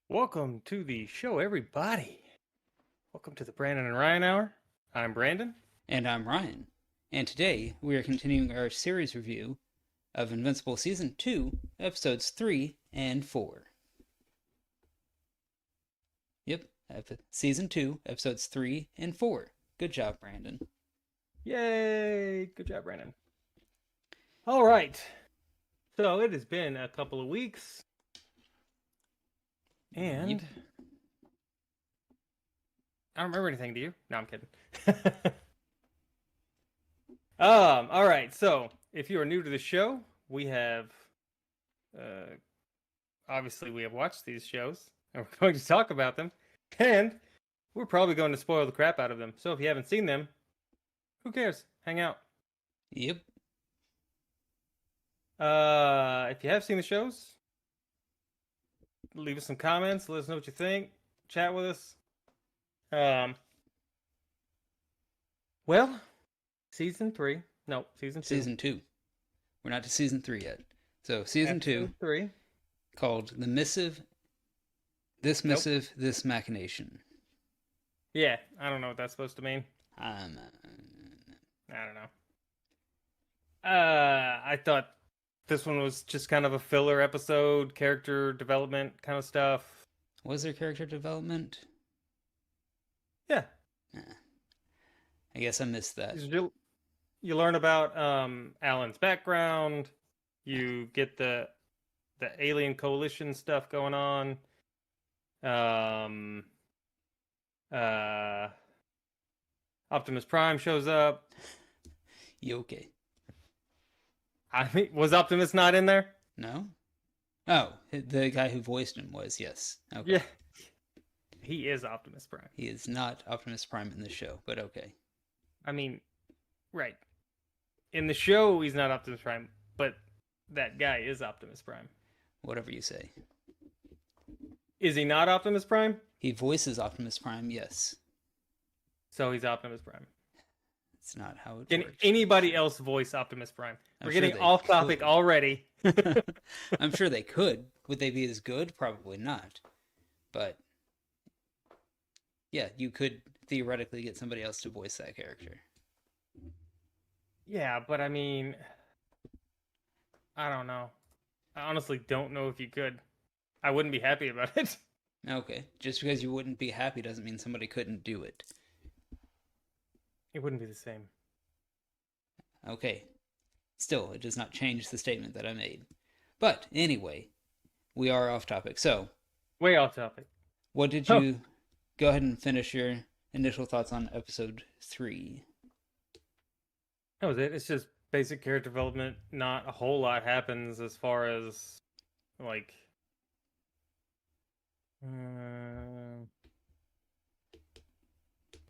Welcome to the show, everybody. Welcome to the Brandon and Ryan Hour. I'm Brandon. And I'm Ryan. And today we are continuing our series review of Invincible Season 2, Episodes 3 and 4. Yep, Season 2, Episodes 3 and 4. Good job, Brandon. Yay! Good job, Brandon. All right. So it has been a couple of weeks. And Yep. I don't remember anything, do you? No, I'm kidding. All right. So if you are new to the show, we have obviously we have watched these shows and we're going to talk about them. And we're probably going to spoil the crap out of them. So if you haven't seen them, who cares? Hang out. Yep. If you have seen the shows, leave us some comments. Let us know what you think. Chat with us. Well, season 3. No, season 2. Season 2. We're not to Season 3 yet. So, Season Episode 2, 3. called The Missive, This Nope. Missive, This Machination. Yeah, I don't know what that's supposed to mean. I don't know. I thought this one was just kind of a filler episode, character development kind of stuff. Was there character development? Yeah. I guess I missed that. You learn about Alan's background. You get the alien coalition stuff going on. Optimus Prime shows up. You okay? I mean, was Optimus not in there? No? Oh, the guy who voiced him was, yes. Okay. Yeah. He is Optimus Prime. He is not Optimus Prime in the show, but okay. I mean, right. In the show, he's not Optimus Prime, but that guy is Optimus Prime. Whatever you say. Is he not Optimus Prime? He voices Optimus Prime, yes. So he's Optimus Prime. It's not how it Can works. anybody else voice Optimus Prime? I'm We're sure getting they off topic could. already. I'm sure they could. Would they be as good? Probably not. But yeah, you could theoretically get somebody else to voice that character. Yeah, but I mean, I don't know. I honestly don't know if you could. I wouldn't be happy about it. Okay. Just because you wouldn't be happy doesn't mean somebody couldn't do it. It wouldn't be the same. Okay. Still, it does not change the statement that I made. But anyway, we are off topic. So, Way off topic. what did you go ahead and finish your initial thoughts on episode 3? That was it. It's just basic character development. Not a whole lot happens as far as like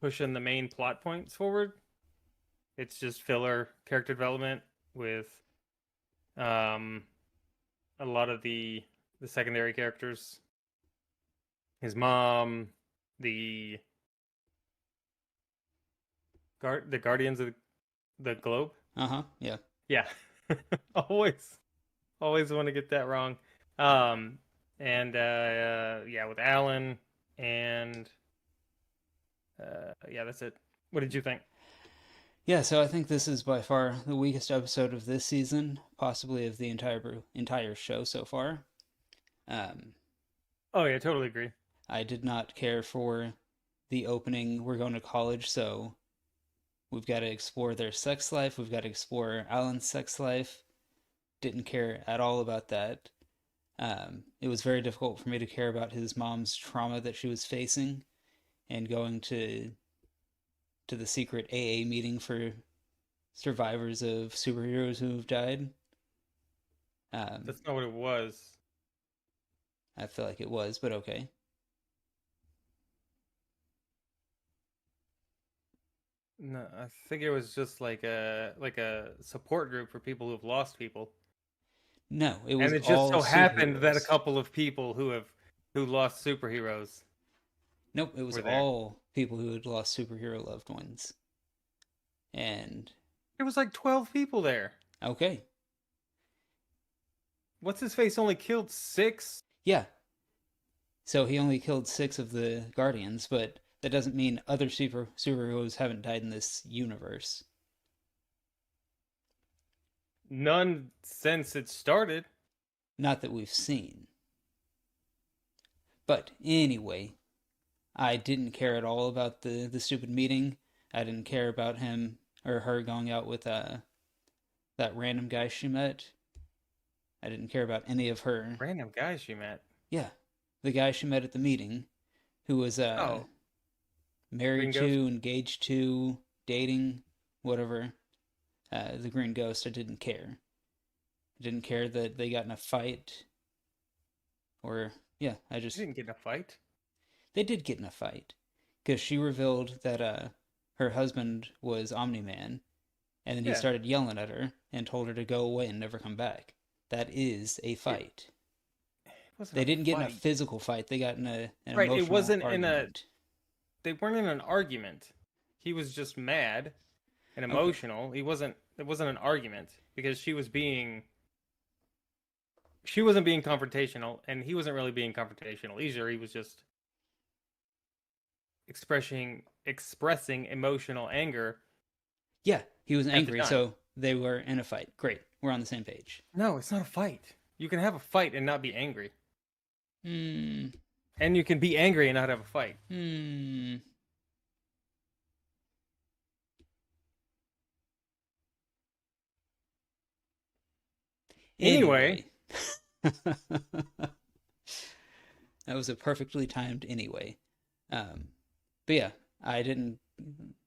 pushing the main plot points forward. It's just filler character development with a lot of the secondary characters. His mom, the Guardians of the Globe. Yeah. Yeah. always want to get that wrong. And yeah, with Alan and yeah, that's it. What did you think? Yeah, so I think this is by far the weakest episode of this season, possibly of the entire show so far. Oh yeah, totally agree. I did not care for the opening. We're going to college, so we've got to explore their sex life. We've got to explore Alan's sex life. Didn't care at all about that. It was very difficult for me to care about his mom's trauma that she was facing and going to the secret AA meeting for survivors of superheroes who have died. That's not what it was. I feel like it was, but okay. No, I think it was just like a support group for people who've lost people. No, it was And it just all so happened that a superheroes. couple of people who lost superheroes. Nope, it was were there. all people who had lost superhero loved ones. And There was like 12 people there. okay, What's his face only killed 6? yeah, So he only killed 6 of the Guardians, but that doesn't mean other superheroes haven't died in this universe. None since it started. Not that we've seen. But anyway, I didn't care at all about the stupid meeting. I didn't care about him or her going out with that random guy she met. I didn't care about any of her. Random guys you met. Yeah, the guy she met at the meeting, who was Oh, married Green Ghost. to, engaged to, dating, whatever. The Green Ghost. I didn't care. I didn't care that they got in a fight. Or yeah, I She just didn't get in a fight. they did get in a fight because she revealed that her husband was Omni Man, and then he Yeah, it started yelling at her and told her to go away and never come back. That is a it fight. wasn't They a didn't get in a fight. physical fight. They got in an Right, it emotional wasn't in a. argument. They weren't in an argument. He was just mad and Okay. emotional. He wasn't. It wasn't an argument because she was being. She wasn't being confrontational, and he wasn't really being confrontational either. He was just expressing emotional anger Yeah, he was at the angry, time. so they were in a fight. Great. We're on the same page. No, it's not a fight. You can have a fight and not be angry, Hmm. and you can be angry and not have a fight. Hmm. Anyway, Anyway. That was a perfectly timed anyway. Um, but yeah, I didn't.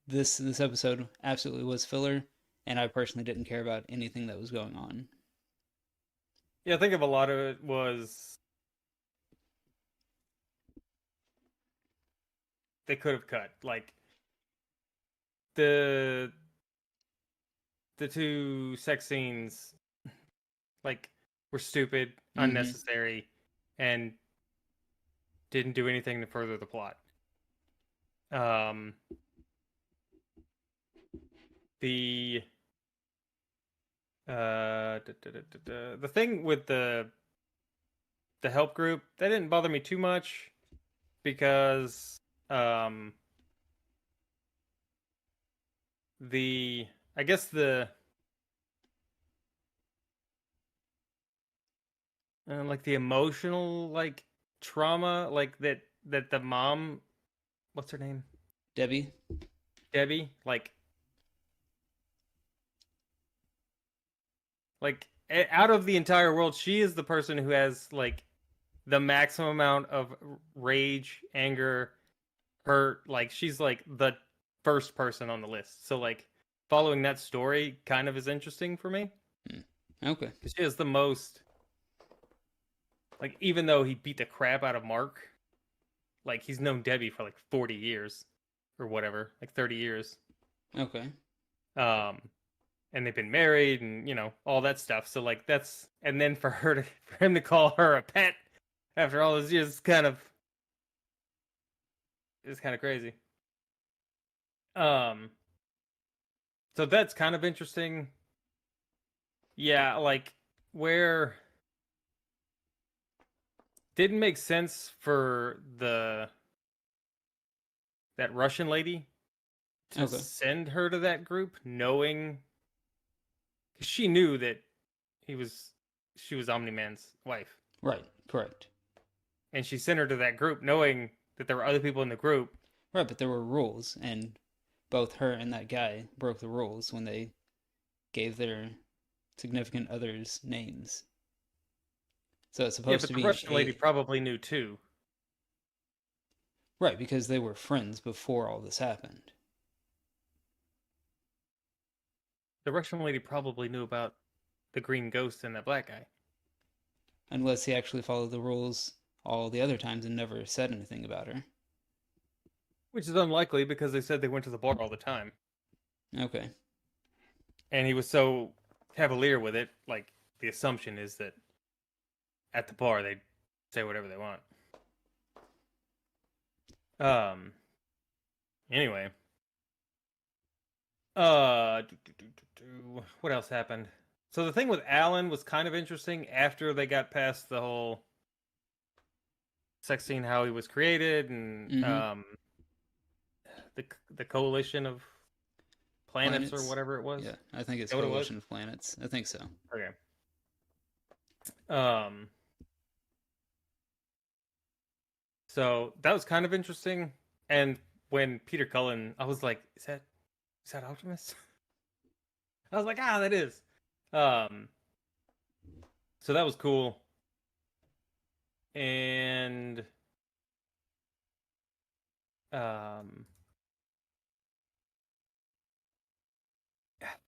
This episode absolutely was filler, and I personally didn't care about anything that was going on. yeah, I think of a lot of it was they could have cut like the the two sex scenes like were stupid, Mm-hmm. unnecessary, and didn't do anything to further the plot. Um, the the thing with the help group that didn't bother me too much because um the I guess the like the emotional like trauma like that the mom, what's her name, Debbie. Debbie, out of the entire world she is the person who has like the maximum amount of rage, anger, hurt. Like she's like the first person on the list, so like following that story kind of is interesting for me Hmm. Okay. because she has the most, like, even though he beat the crap out of Mark, like he's known Debbie for like 40 years or whatever, like 30 years. Okay. Um and they've been married and all that stuff. So like that's, and then for him to call her a pet after all those years is kind of crazy. Um so that's kind of interesting. Yeah, like where didn't make sense for the that Russian lady to Okay. send her to that group knowing, 'cause she knew that he was she was Omni-Man's wife, Right. Correct. and she sent her to that group knowing that there were other people in the group. Right, but there were rules, and both her and that guy broke the rules when they gave their significant others names. So it's Yeah, supposed but to the be Russian lady a probably knew too. right because they were friends before all this happened. The Russian lady probably knew about the green ghost and that black guy, Unless he actually followed the rules all the other times and never said anything about her. which is unlikely because they said they went to the bar all the time, Okay. and he was so cavalier with it. Like the assumption is that at the bar they say whatever they want. Um. Anyway. What else happened? So the thing with Alan was kind of interesting after they got past the whole sex scene how he was created and Mm-hmm. the coalition of planets or Planets. whatever it was. Yeah, Is I think it's that what it was? Coalition of Planets. I think so. Okay. Um, so that was kind of interesting. And when Peter Cullen, I was like, is that Optimus? I was like, that is. Um, so that was cool. And um,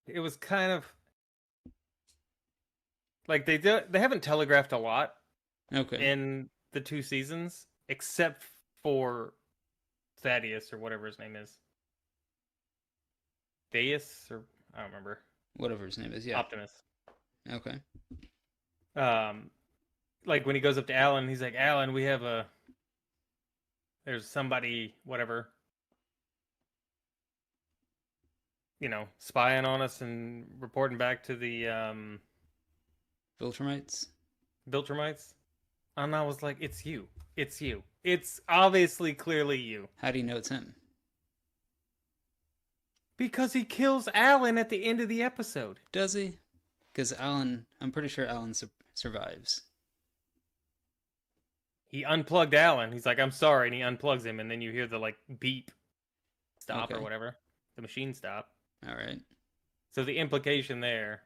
it was kind of like they haven't telegraphed a lot Okay. in the 2 seasons, except for Thaddeus or whatever his name is. Deus or I don't remember. Whatever his name is. Yeah. Optimus. Okay. Um, like when he goes up to Alan, he's like, Alan, there's somebody, whatever, spying on us and reporting back to the Viltrumites. Viltrumites. And I was like, it's you. It's you. It's obviously clearly you. How do you know it's him? Because he kills Alan at the end of the episode. Does he? Because Alan, I'm pretty sure Alan survives. He unplugged Alan. He's like, I'm sorry, and he unplugs him, and then you hear the like beep stop or Okay. whatever. The machine stop. All right. So the implication there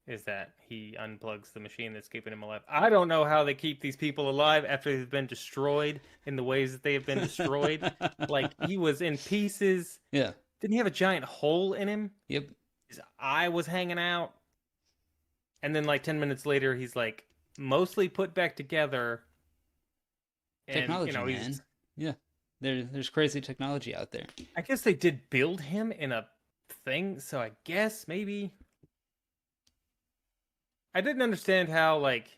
is that he unplugs the machine that's keeping him alive. I don't know how they keep these people alive after they've been destroyed in the ways that they have been destroyed. Like he was in pieces. Yeah. Didn't he have a giant hole in him? Yep. His eye was hanging out. And then like 10 minutes later he's like mostly put back together. And Technology, man. Yeah. There's crazy technology out there. I guess they did build him in a thing, so I guess maybe I didn't understand how, like,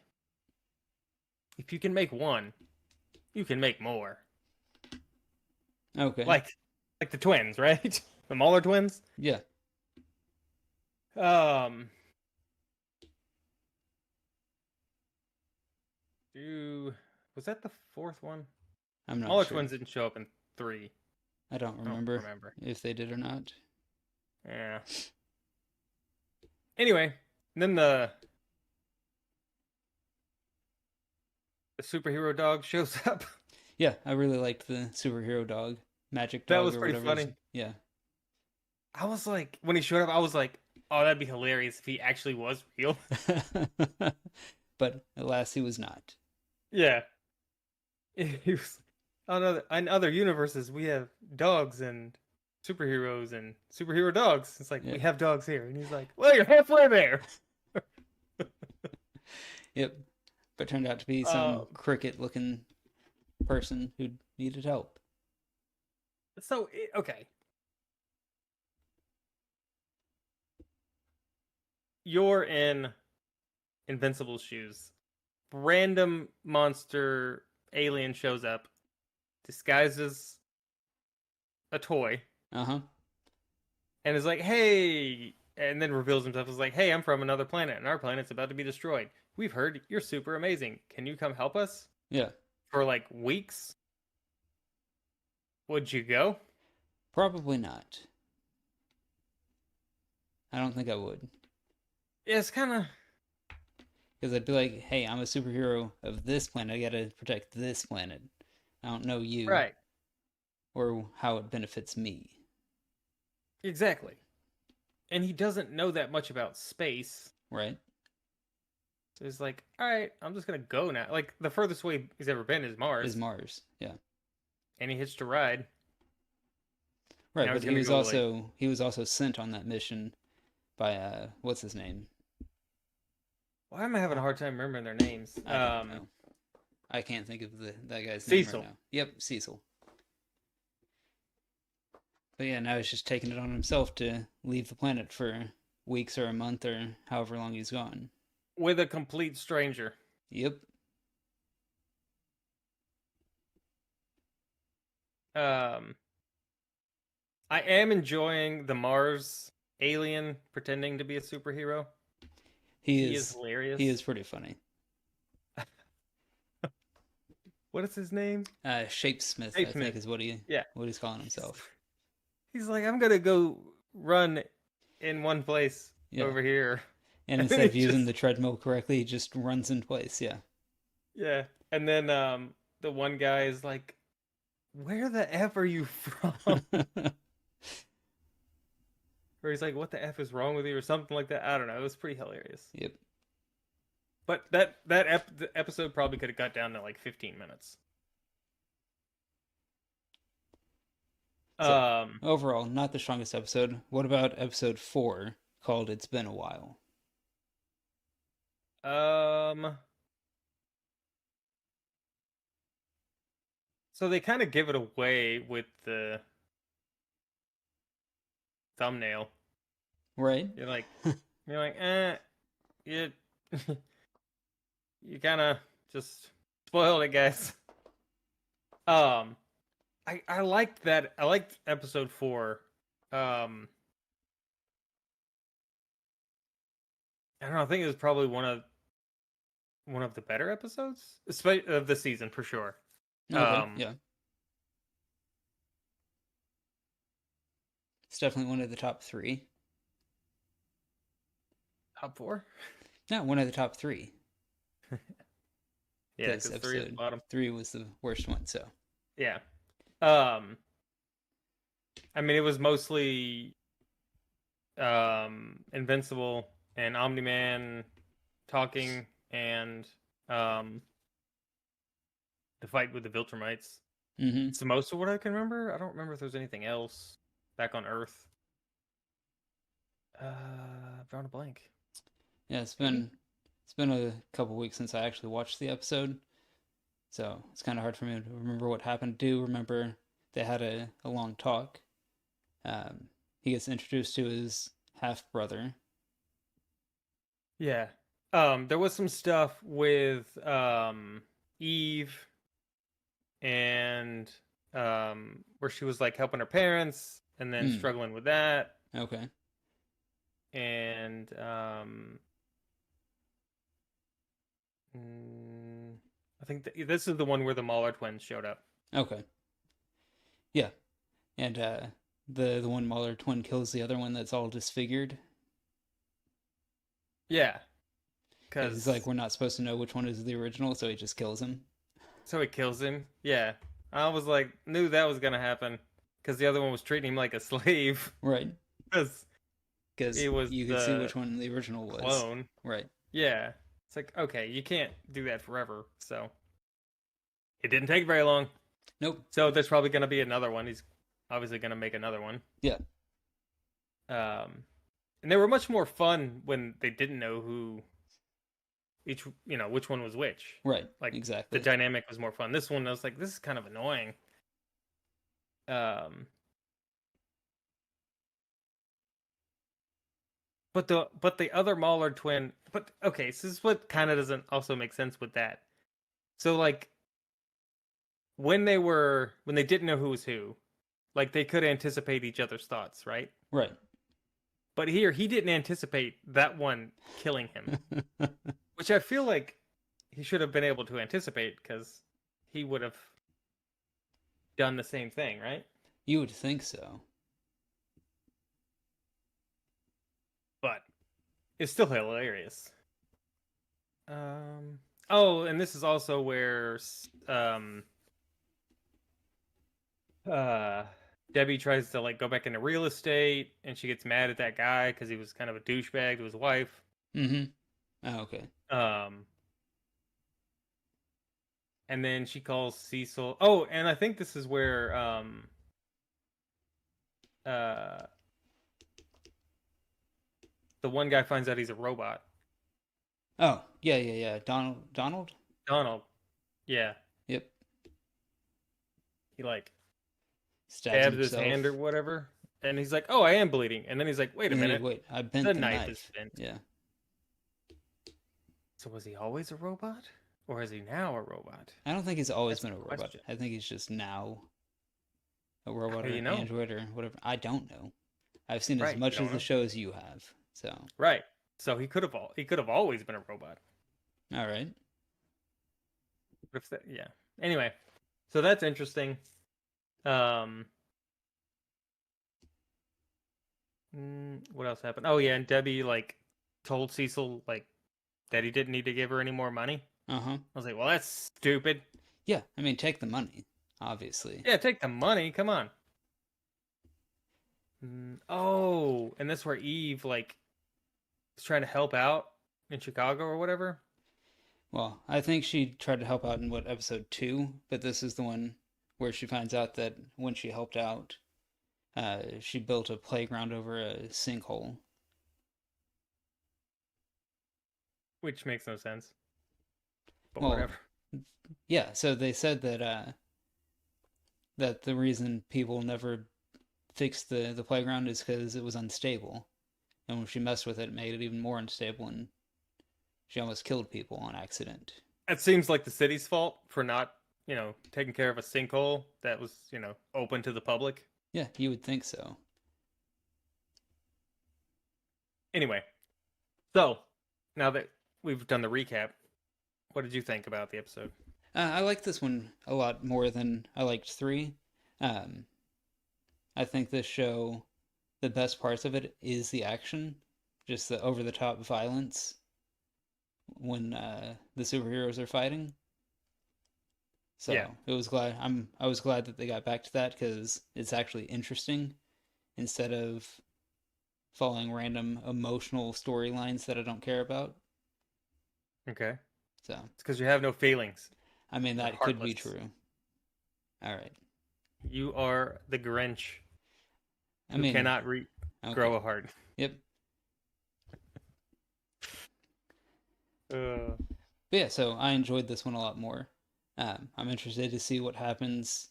if you can make one, you can make more. Okay. Like the twins, right? The Mauler twins. Yeah. Um, was that the fourth one? I'm not Mauler sure. twins didn't show up in 3. I don't I don't remember remember. if they did or not. Yeah. Anyway, then the superhero dog shows up. Yeah, I really liked the superhero dog, magic That dog was or pretty whatever. funny. Yeah. I was like, when he showed up, I was like, oh, that'd be hilarious if he actually was real. But alas, he was not. Yeah. He was in other universes we have dogs and superheroes and superhero dogs. It's like Yeah. we have dogs here. And he's like, well, you're halfway there. Yep. But turned out to be some cricket-looking person who needed help. So okay. You're in Invincible shoes. Random monster alien shows up, disguises a toy, Uh-huh. and is like, hey, and then reveals himself as like, hey, I'm from another planet, and our planet's about to be destroyed. We've heard you're super amazing. Can you come help us? Yeah. For like weeks? Would you go? Probably not. I don't think I would. Yeah, it's kind of. Because I'd be like, hey, I'm a superhero of this planet. I gotta protect this planet. I don't know you Right. or how it benefits me. Exactly. And he doesn't know that much about space. Right? So he's like, all right, I'm just going to go now. Like, the furthest way he's ever been is Mars. Is Mars. Yeah. And he hitched a ride. Right, Now but he's gonna go, he was also sent on that mission by what's his name? Why am I having a hard time remembering their names? I don't know. I can't think of that guy's Cecil. name right now. Yep, Cecil. But yeah, now he's just taking it on himself to leave the planet for weeks or a month or however long he's gone. With a complete stranger. Yep. I am enjoying the Mars alien pretending to be a superhero. He is hilarious. He is pretty funny. what is his name? Shapesmith, I think, Smith. is what Yeah. he's calling He's, himself. he's like, I'm gonna go run in one place Yeah. over here. And And then instead he of using just the treadmill correctly, he just runs in place. Yeah. yeah. And then the one guy is like, where the F are you from? Or he's like, what the F is wrong with you or something like that. I don't know. It was pretty hilarious. Yep. But the episode probably could have got down to like 15 minutes. So, Um overall, not the strongest episode. What about episode 4 called It's Been a While? um so they kind of give it away with the thumbnail. Right? You're like you you kind of just spoiled it, guys. Um I liked that. I liked episode 4. Um I don't know, I think it was probably one of the better episodes of the season for sure. Okay. Um Yeah. It's definitely one of the top 3. top 4? No, one of the top 3. Yeah, Because cuz 3 is the episode bottom. 3 was the worst one. So, Yeah. Um I mean, it was mostly Invincible and Omni-Man talking and um the fight with the Viltrumites. mm-hmm. It's the most of what I can remember. I don't remember if there's anything else back on Earth. I've drawn a blank. Yeah, Maybe? it's been a couple weeks since I actually watched the episode, so it's kind of hard for me to remember what happened. Do remember they had a long talk. He gets introduced to his half brother. Yeah. There was some stuff with Eve and where she was like helping her parents and then Mm, struggling with that. okay. And I think this is the one where the Mauler twins showed up. Okay. Yeah, and the one Mahler twin kills the other one that's all disfigured. Yeah, Yeah, he's like, because we're not supposed to know which one is the original, so he just kills him. so it kills him. Yeah, I was like, knew that was gonna happen because the other one was treating him like a slave Right. because Because he was you could see the which one the original was. clone. Right. Yeah, it's like okay, you can't do that forever. So it didn't take very long. Nope. So there's probably gonna be another one. He's obviously gonna make another one. Yeah. And they were much more fun when they didn't know who each, which one was which. Right. Like the Exactly. dynamic was more fun. This one, I was like, this is kind of annoying. Um, but the other Mauler twin, but okay, so this is what kind of doesn't also make sense with that. So like when they didn't know who was who, like they could anticipate each other's thoughts, right? Right. But here he didn't anticipate that one killing him, which I feel like he should have been able to anticipate because he would have done the same thing, right? You would think so. But it's still hilarious. Oh, and this is also where uh Debbie tries to like go back into real estate and she gets mad at that guy because he was kind of a douchebag to his wife. Mm-hmm. Oh, okay. Um and then she calls Cecil. Oh, and I think this is where uh the one guy finds out he's a robot. Oh, yeah. Donald? Donald. Yeah. Yep. He like Stabs stabs his himself. hand or whatever. And he's like, "Oh, I am bleeding." And then he's like, "Wait a And then minute. wait, I bent The the knife is knife. bent." Yeah. So was he always a robot? Or is he now a robot? I don't think he's always That's been the a robot. question. I think he's just now a robot How or do you an know? android or whatever. I don't know. I've seen as Right, you much don't of the know. show as you have. So, Right. So he could have always been a robot. all right. What if that, yeah. Anyway, so that's interesting. Um, what else happened? Oh yeah, and Debbie like told Cecil like that he didn't need to give her any more money. Uh-huh. I was like, well, that's stupid. Yeah, I mean, take the money, obviously. Yeah, take the money. Come on. Oh, and that's where Eve like is trying to help out in Chicago or whatever. Well, I think she tried to help out in what, episode 2, but this is the one where she finds out that when she helped out, she built a playground over a sinkhole. Which makes no sense, but Well, whatever. yeah, so they said that the reason people never fixed the playground is because it was unstable. And when she messed with it, it made it even more unstable, and she almost killed people on accident. It seems like the city's fault for not, taking care of a sinkhole that was, open to the public. Yeah, you would think so. Anyway, so now that we've done the recap, what did you think about the episode? I like this one a lot more than I liked 3. Um, I think this show, the best parts of it is the action, just the over the top violence when the superheroes are fighting. Yeah. So I was glad that they got back to that because it's actually interesting instead of following random emotional storylines that I don't care about. Okay. So It's because you have no feelings. I mean You're that could be heartless. true. All right. You are the Grinch I who mean, cannot grow okay. a heart. Yep. Uh, But yeah, so I enjoyed this one a lot more. I'm interested to see what happens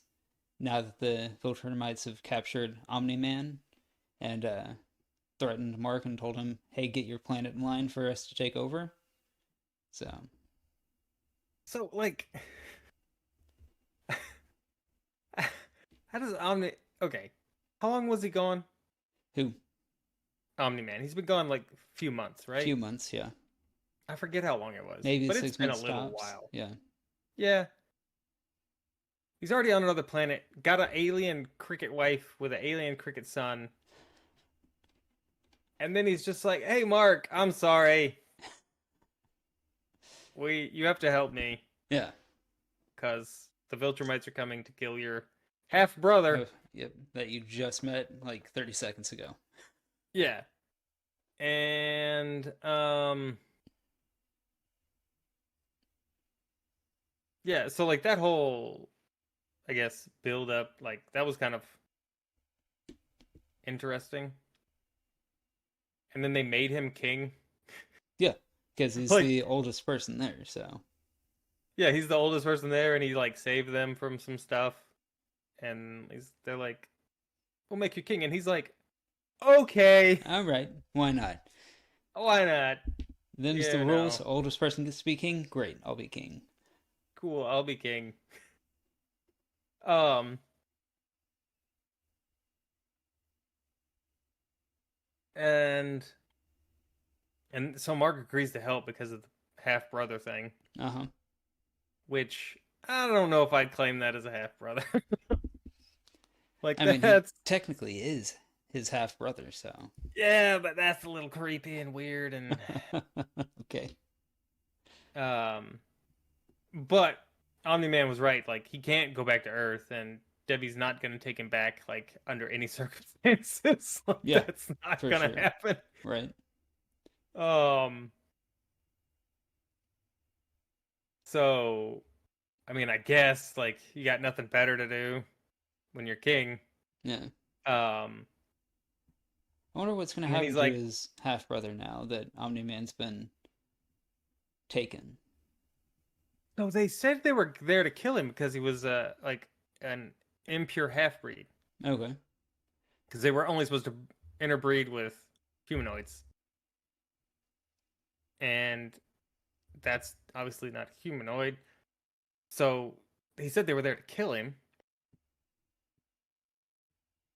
now that the Viltrumites have captured Omni Man and threatened Mark and told him, "Hey, get your planet in line for us to take over." So so, like, how does Omni? Okay, how long was he gone? who? Omni Man. He's been gone like a few months, right? Few months, yeah, I forget how long it was, maybe but it's six been a months little tops. while. Yeah, Yeah, he's already on another planet. Got an alien cricket wife with an alien cricket son, and then he's just like, "Hey, Mark, I'm sorry. You have to help me yeah. because the Viltrumites are coming to kill your half brother." Oh, yep. That you just met like 30 seconds ago. Yeah, and yeah. So like that whole, I guess, build up, like that was kind of interesting. And then they made him king. Yeah, because he's Like, the oldest person there. So yeah, he's the oldest person there, and he like saved them from some stuff. And they're like, "We'll make you king," and he's like, "Okay, all right, why not? why not? Them's the You rules. know, Oldest person gets to be king. Great, I'll be king. cool. I'll be king." Um, and so Mark agrees to help because of the half brother thing, Uh huh. which I don't know if I'd claim that as a half brother. Like I mean, he that's technically is his half brother, so. yeah, but that's a little creepy and weird and Okay. um but Omni Man was right. Like he can't go back to Earth, and Debbie's not gonna take him back like under any circumstances. Like Yeah, that's not for gonna sure. happen. Right. Um so I mean I guess like you got nothing better to do when you're king. Yeah. Um I wonder what's going to and then happen he's to like, his half brother now that Omni Man's been taken. no, they said they were there to kill him because he was like an impure half breed. Okay. Because they were only supposed to interbreed with humanoids. And that's obviously not humanoid. So he said they were there to kill him.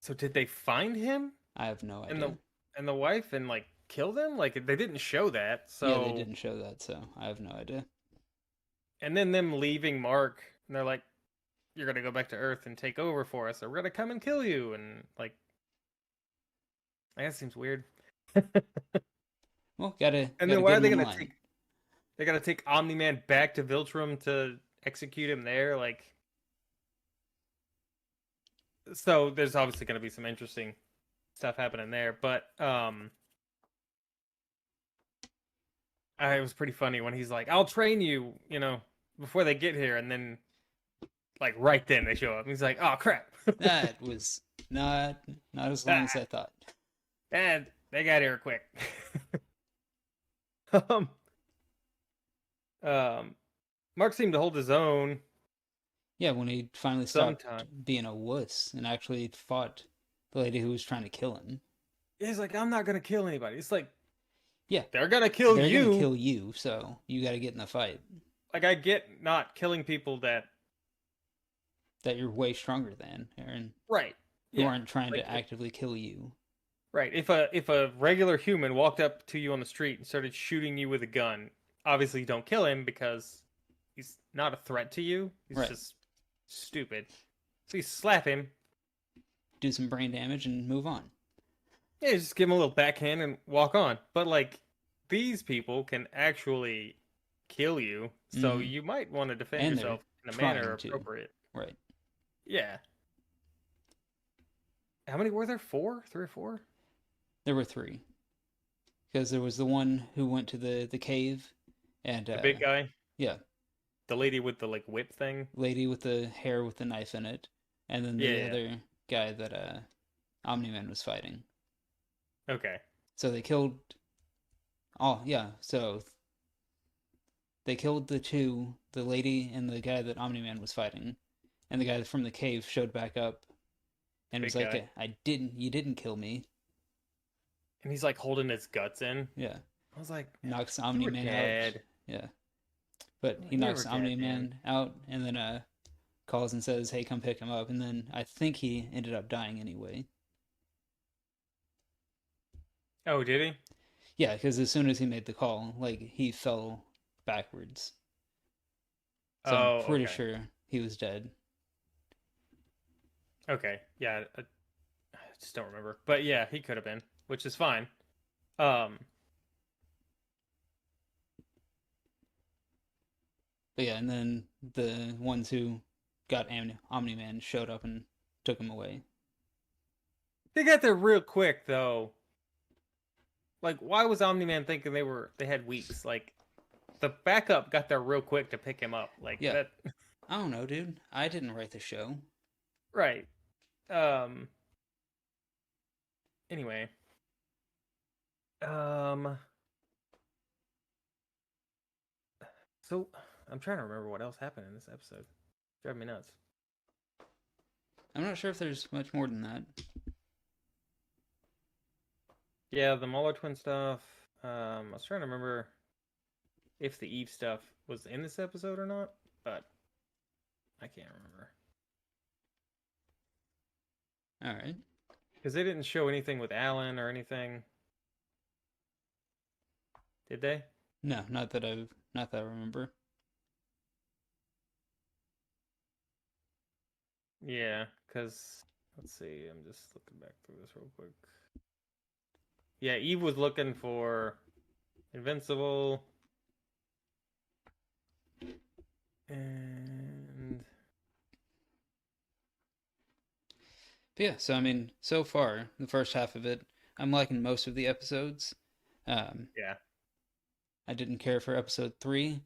So did they find him I have no and idea. the wife and like kill them? Like they didn't show that. Yeah, they So didn't show that, so I have no idea. and then them leaving Mark and they're like, "You're gonna go back to Earth and take over for us, or we're gonna come and kill you." And like, that seems weird. Well, gotta And then gotta why get are them they in gonna line. take? They gotta take Omni Man back to Viltrum to execute him there. Like, so there's obviously gonna be some interesting stuff happening there. But it was pretty funny when he's like, "I'll train you," before they get here, and then like right then they show up. And he's like, "Oh crap!" That was not as long as Ah, I thought. and they got here quick. um, um, Mark seemed to hold his own Yeah, when he finally stopped sometime. being a wuss and actually fought the lady who was trying to kill him. He's like, "I'm not gonna kill anybody." It's like Yeah, they're gonna kill they're gonna you. kill you, so you got to get in the fight. Like I get not killing people that That you're way stronger than, and right. who Yeah. aren't trying Like to actively kill you. right. If a regular human walked up to you on the street and started shooting you with a gun, obviously you don't kill him because he's not a threat to you. He's Right. just stupid. So you slap him. Do some brain damage and move on. Yeah, just give him a little backhand and walk on. But like these people can actually kill you, so Mm-hmm. you might want to defend And they're yourself in a manner trying to. appropriate. Right. Yeah. How many were there? Four? Three or four? There were three. Because there was the one who went to the cave, and The big guy, yeah, the lady with the like whip thing. lady with the hair with the knife in it, and then Yeah, the yeah. other guy that Omni-Man was fighting. Okay. So they killed. Oh yeah, so they killed the two, the lady and the guy that Omni-Man was fighting, and the guy from the cave showed back up and was Big like, guy. You didn't kill me." And he's like holding his guts in. Yeah, I was like, knocks you were Omni-Man out. dead. Yeah, but he You were knocks dead, man. Omni-Man out, and then calls and says, "Hey, come pick him up." And then I think he ended up dying anyway. Oh, did he? Yeah, because as soon as he made the call, like he fell backwards. So I'm Oh, pretty okay. sure he was dead. Okay. Yeah, I just don't remember. But yeah, he could have been, which is fine. Um, But yeah, and then the ones who got Omni Man showed up and took him away. they got there real quick though. Like, why was Omni Man thinking they had weeks? Like, the backup got there real quick to pick him up. Like Yeah, that, I don't know, dude. I didn't write the show. right? Um. Anyway, um. So I'm trying to remember what else happened in this episode. Drive me nuts. I'm not sure if there's much more than that. Yeah, the Muller twin stuff. I was trying to remember if the Eve stuff was in this episode or not, but I can't remember All right. because they didn't show anything with Alan or anything, did they? No, not that I remember. Yeah, because let's see. I'm just looking back through this real quick. Yeah, Eve was looking for Invincible, and But yeah, so I mean, so far the first half of it, I'm liking most of the episodes. Um, yeah, I didn't care for episode 3,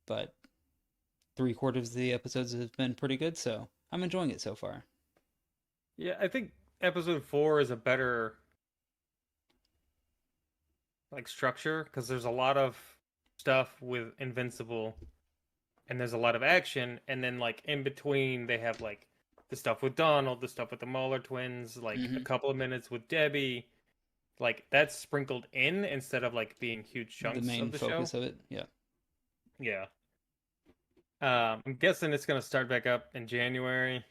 but 3/4 of the episodes have been pretty good, so I'm enjoying it so far. yeah. I think episode 4 is a better like structure because there's a lot of stuff with Invincible and there's a lot of action, and then like in between they have like the stuff with Donald, the stuff with the Muller twins, like a Hmm. couple of minutes with Debbie. Like that's sprinkled in instead of like being huge The chunks main of the show. focus of it, yeah. Yeah. I'm guessing it's gonna start back up in January.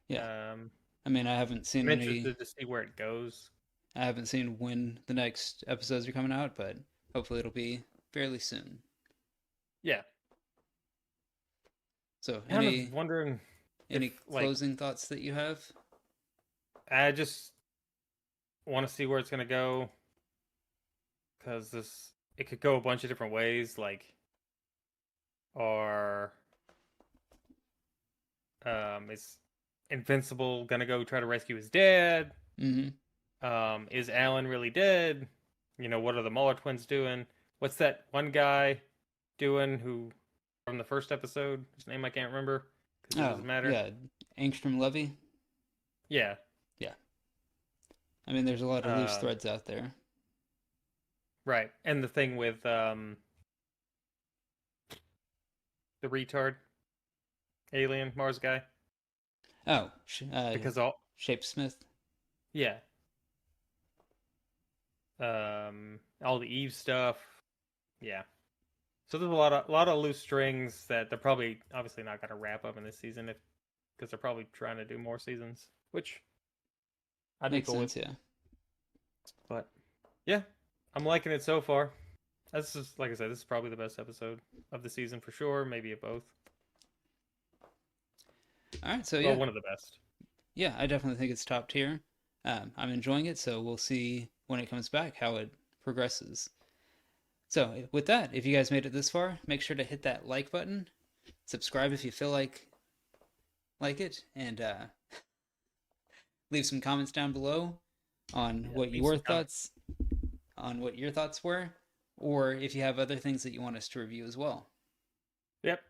Yeah. Um, I mean, I haven't seen I'm any interested to see where it goes. I haven't seen when the next episodes are coming out, but hopefully it'll be fairly soon. Yeah. So, Kind of wondering if any like closing thoughts that you have? I just want to see where it's gonna go because this it could go a bunch of different ways. Like, or is Invincible gonna go try to rescue his dad? Mm-hmm. Is Alan really dead? You know, what are the Muller twins doing? What's that one guy doing who from the first episode? His name I can't remember because it Oh, doesn't matter. yeah, Angstrom Levy. Yeah. Yeah, I mean, there's a lot of loose Um, threads out there. right. And the thing with the retard alien Mars guy Oh, because all Shapesmith. yeah, all the Eve stuff. Yeah. So there's a lot of loose strings that they're probably obviously not going to wrap up in this season if because they're probably trying to do more seasons, which I'd be Makes cool with. sense, yeah. But yeah, I'm liking it so far. This is like I said, this is probably the best episode of the season for sure. Maybe of both. All right, so Well, yeah, one of the best. yeah, I definitely think it's top tier. I'm enjoying it, so we'll see when it comes back how it progresses. So, with that, if you guys made it this far, make sure to hit that like button, subscribe if you feel like it, and leave some comments down below on Yeah, what leave your some comments. thoughts on what your thoughts were, or if you have other things that you want us to review as well. Yep.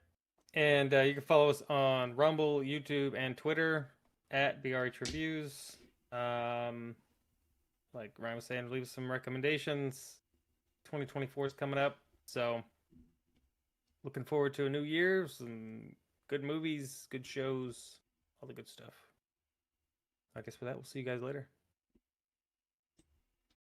And you can follow us on Rumble, YouTube, and Twitter at BRH Reviews. Like Ryan was saying, leave us some recommendations. 2024 is coming up, so looking forward to a new year, some good movies, good shows, all the good stuff. I guess with that, we'll see you guys later.